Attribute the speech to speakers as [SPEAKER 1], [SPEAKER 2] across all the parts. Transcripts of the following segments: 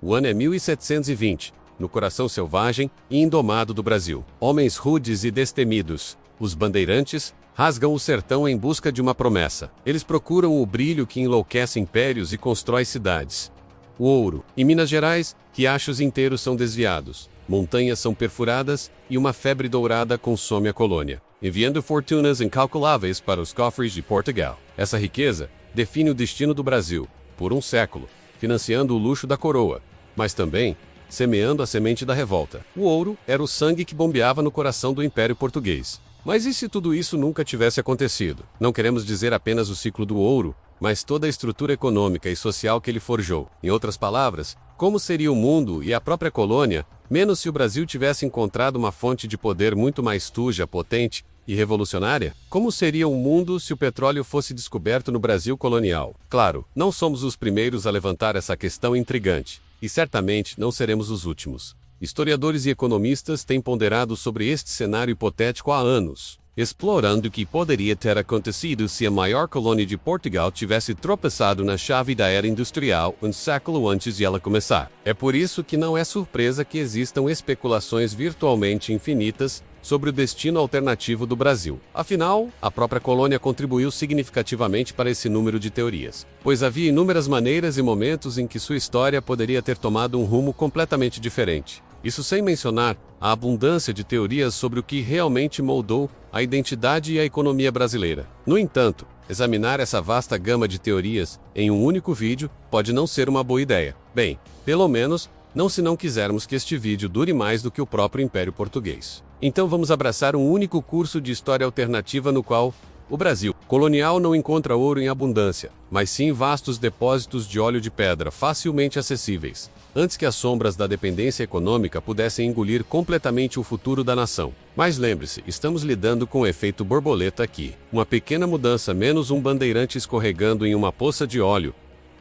[SPEAKER 1] O ano é 1720, no coração selvagem e indomado do Brasil. Homens rudes e destemidos, os bandeirantes, rasgam o sertão em busca de uma promessa. Eles procuram o brilho que enlouquece impérios e constrói cidades. O ouro. Em Minas Gerais, riachos inteiros são desviados, montanhas são perfuradas e uma febre dourada consome a colônia, enviando fortunas incalculáveis para os cofres de Portugal. Essa riqueza define o destino do Brasil, por um século, financiando o luxo da coroa, mas também semeando a semente da revolta. O ouro era o sangue que bombeava no coração do Império Português. Mas e se tudo isso nunca tivesse acontecido? Não queremos dizer apenas o ciclo do ouro, mas toda a estrutura econômica e social que ele forjou. Em outras palavras, como seria o mundo e a própria colônia, menos se o Brasil tivesse encontrado uma fonte de poder muito mais suja, potente e revolucionária? Como seria o mundo se o petróleo fosse descoberto no Brasil colonial? Claro, não somos os primeiros a levantar essa questão intrigante, e certamente não seremos os últimos. Historiadores e economistas têm ponderado sobre este cenário hipotético há anos, explorando o que poderia ter acontecido se a maior colônia de Portugal tivesse tropeçado na chave da era industrial um século antes de ela começar. É por isso que não é surpresa que existam especulações virtualmente infinitas sobre o destino alternativo do Brasil. Afinal, a própria colônia contribuiu significativamente para esse número de teorias, pois havia inúmeras maneiras e momentos em que sua história poderia ter tomado um rumo completamente diferente. Isso sem mencionar a abundância de teorias sobre o que realmente moldou a identidade e a economia brasileira. No entanto, examinar essa vasta gama de teorias em um único vídeo pode não ser uma boa ideia. Bem, pelo menos, não se não quisermos que este vídeo dure mais do que o próprio Império Português. Então vamos abraçar um único curso de história alternativa no qual o Brasil colonial não encontra ouro em abundância, mas sim vastos depósitos de óleo de pedra facilmente acessíveis, antes que as sombras da dependência econômica pudessem engolir completamente o futuro da nação. Mas lembre-se, estamos lidando com o efeito borboleta aqui. Uma pequena mudança menos um bandeirante escorregando em uma poça de óleo,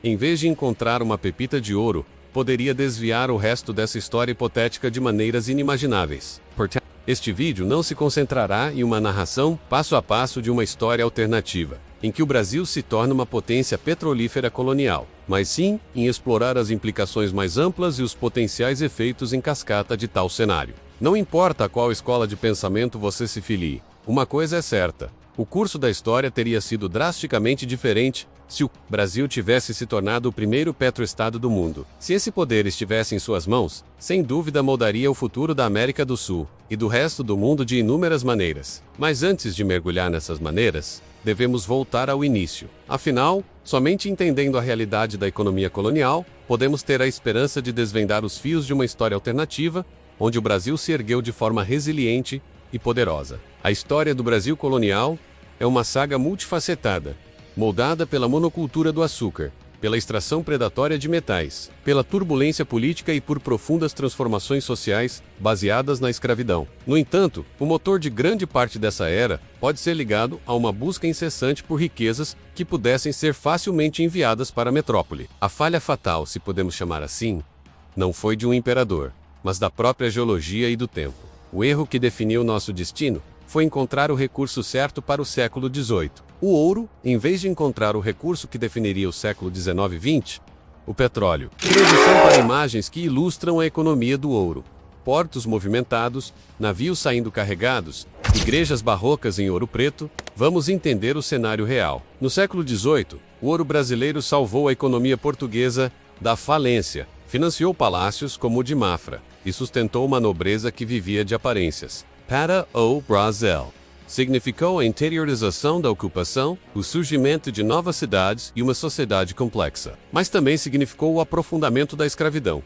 [SPEAKER 1] em vez de encontrar uma pepita de ouro, poderia desviar o resto dessa história hipotética de maneiras inimagináveis. Portanto, este vídeo não se concentrará em uma narração passo a passo de uma história alternativa, em que o Brasil se torna uma potência petrolífera colonial, mas sim em explorar as implicações mais amplas e os potenciais efeitos em cascata de tal cenário. Não importa a qual escola de pensamento você se filie, uma coisa é certa: o curso da história teria sido drasticamente diferente se o Brasil tivesse se tornado o primeiro petroestado do mundo. Se esse poder estivesse em suas mãos, sem dúvida moldaria o futuro da América do Sul e do resto do mundo de inúmeras maneiras. Mas antes de mergulhar nessas maneiras, devemos voltar ao início. Afinal, somente entendendo a realidade da economia colonial, podemos ter a esperança de desvendar os fios de uma história alternativa, onde o Brasil se ergueu de forma resiliente e poderosa. A história do Brasil colonial é uma saga multifacetada, moldada pela monocultura do açúcar, pela extração predatória de metais, pela turbulência política e por profundas transformações sociais baseadas na escravidão. No entanto, o motor de grande parte dessa era pode ser ligado a uma busca incessante por riquezas que pudessem ser facilmente enviadas para a metrópole. A falha fatal, se podemos chamar assim, não foi de um imperador, mas da própria geologia e do tempo. O erro que definiu nosso destino foi encontrar o recurso certo para o século XVIII. O ouro, em vez de encontrar o recurso que definiria o século XIX e XX, o petróleo. Transição para imagens que ilustram a economia do ouro. Portos movimentados, navios saindo carregados, igrejas barrocas em ouro preto. Vamos entender o cenário real. No século XVIII, o ouro brasileiro salvou a economia portuguesa da falência, financiou palácios como o de Mafra e sustentou uma nobreza que vivia de aparências. Para o Brasil significou a interiorização da ocupação, o surgimento de novas cidades e uma sociedade complexa. Mas também significou o aprofundamento da escravidão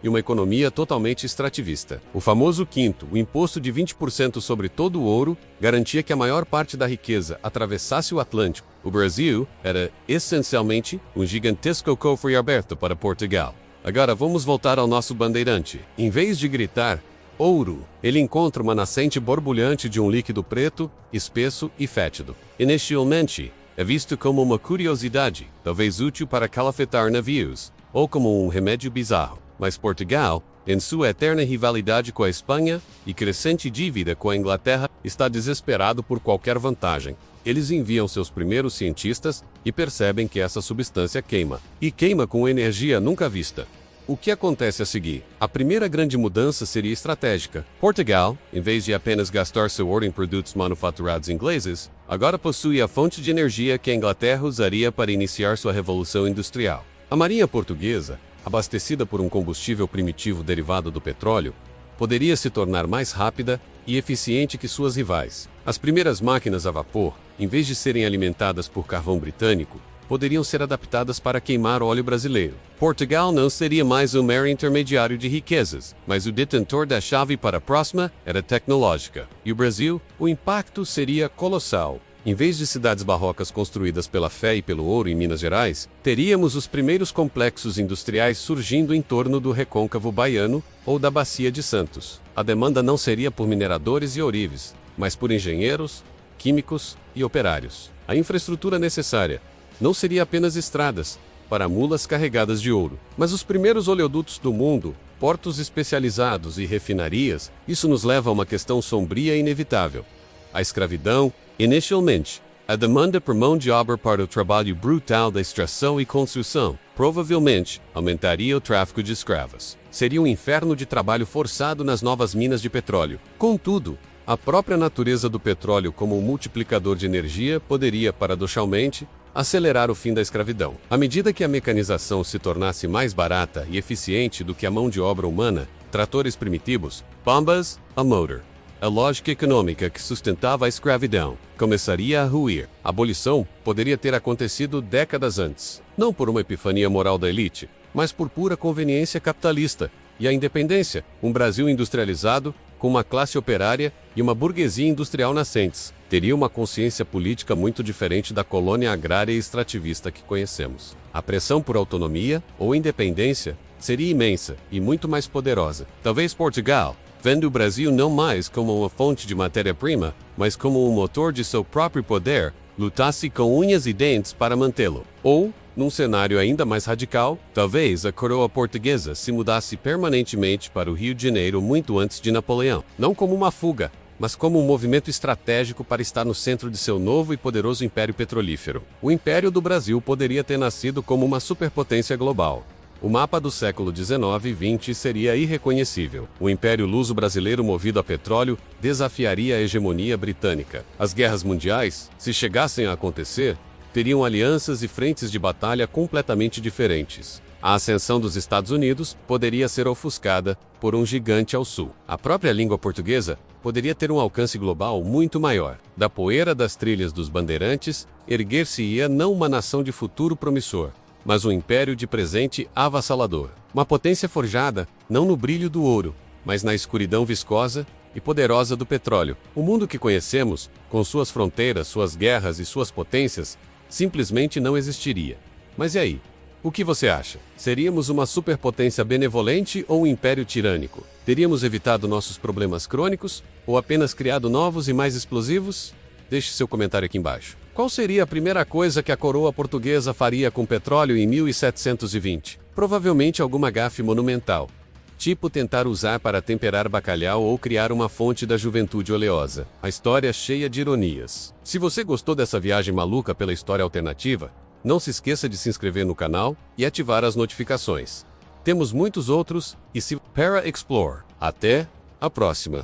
[SPEAKER 1] e uma economia totalmente extrativista. O famoso quinto, o imposto de 20% sobre todo o ouro, garantia que a maior parte da riqueza atravessasse o Atlântico. O Brasil era, essencialmente, um gigantesco cofre aberto para Portugal. Agora vamos voltar ao nosso bandeirante. Em vez de gritar ouro, ele encontra uma nascente borbulhante de um líquido preto, espesso e fétido. Inicialmente, é visto como uma curiosidade, talvez útil para calafetar navios, ou como um remédio bizarro. Mas Portugal, em sua eterna rivalidade com a Espanha e crescente dívida com a Inglaterra, está desesperado por qualquer vantagem. Eles enviam seus primeiros cientistas e percebem que essa substância queima. E queima com energia nunca vista. O que acontece a seguir? A primeira grande mudança seria estratégica. Portugal, em vez de apenas gastar seu ouro em produtos manufaturados ingleses, agora possui a fonte de energia que a Inglaterra usaria para iniciar sua revolução industrial. A marinha portuguesa, abastecida por um combustível primitivo derivado do petróleo, poderia se tornar mais rápida e eficiente que suas rivais. As primeiras máquinas a vapor, em vez de serem alimentadas por carvão britânico, poderiam ser adaptadas para queimar óleo brasileiro. Portugal não seria mais um mero intermediário de riquezas, mas o detentor da chave para a próxima era tecnológica. E o Brasil? O impacto seria colossal. Em vez de cidades barrocas construídas pela fé e pelo ouro em Minas Gerais, teríamos os primeiros complexos industriais surgindo em torno do recôncavo baiano ou da Bacia de Santos. A demanda não seria por mineradores e ourives, mas por engenheiros, químicos e operários. A infraestrutura necessária não seria apenas estradas para mulas carregadas de ouro, mas os primeiros oleodutos do mundo, portos especializados e refinarias. Isso nos leva a uma questão sombria e inevitável: a escravidão. Inicialmente, a demanda por mão de obra para o trabalho brutal da extração e construção provavelmente aumentaria o tráfico de escravos. Seria um inferno de trabalho forçado nas novas minas de petróleo. Contudo, a própria natureza do petróleo como um multiplicador de energia poderia, paradoxalmente, acelerar o fim da escravidão. À medida que a mecanização se tornasse mais barata e eficiente do que a mão de obra humana, tratores primitivos, bombas, a motor, a lógica econômica que sustentava a escravidão começaria a ruir. A abolição poderia ter acontecido décadas antes, não por uma epifania moral da elite, mas por pura conveniência capitalista. E a independência, um Brasil industrializado, com uma classe operária e uma burguesia industrial nascentes, teria uma consciência política muito diferente da colônia agrária e extrativista que conhecemos. A pressão por autonomia ou independência seria imensa e muito mais poderosa. Talvez Portugal, vendo o Brasil não mais como uma fonte de matéria-prima, mas como um motor de seu próprio poder, lutasse com unhas e dentes para mantê-lo. Ou, num cenário ainda mais radical, talvez a coroa portuguesa se mudasse permanentemente para o Rio de Janeiro muito antes de Napoleão, não como uma fuga, mas como um movimento estratégico para estar no centro de seu novo e poderoso império petrolífero. O Império do Brasil poderia ter nascido como uma superpotência global. O mapa do século XIX e XX seria irreconhecível. O Império Luso-Brasileiro movido a petróleo desafiaria a hegemonia britânica. As guerras mundiais, se chegassem a acontecer, teriam alianças e frentes de batalha completamente diferentes. A ascensão dos Estados Unidos poderia ser ofuscada por um gigante ao sul. A própria língua portuguesa poderia ter um alcance global muito maior. Da poeira das trilhas dos bandeirantes, erguer-se-ia não uma nação de futuro promissor, mas um império de presente avassalador. Uma potência forjada, não no brilho do ouro, mas na escuridão viscosa e poderosa do petróleo. O mundo que conhecemos, com suas fronteiras, suas guerras e suas potências, simplesmente não existiria. Mas e aí? O que você acha? Seríamos uma superpotência benevolente ou um império tirânico? Teríamos evitado nossos problemas crônicos ou apenas criado novos e mais explosivos? Deixe seu comentário aqui embaixo. Qual seria a primeira coisa que a coroa portuguesa faria com petróleo em 1720? Provavelmente alguma gafe monumental, tipo tentar usar para temperar bacalhau ou criar uma fonte da juventude oleosa. A história é cheia de ironias. Se você gostou dessa viagem maluca pela história alternativa, não se esqueça de se inscrever no canal e ativar as notificações. Temos muitos outros e se para explore. Até a próxima!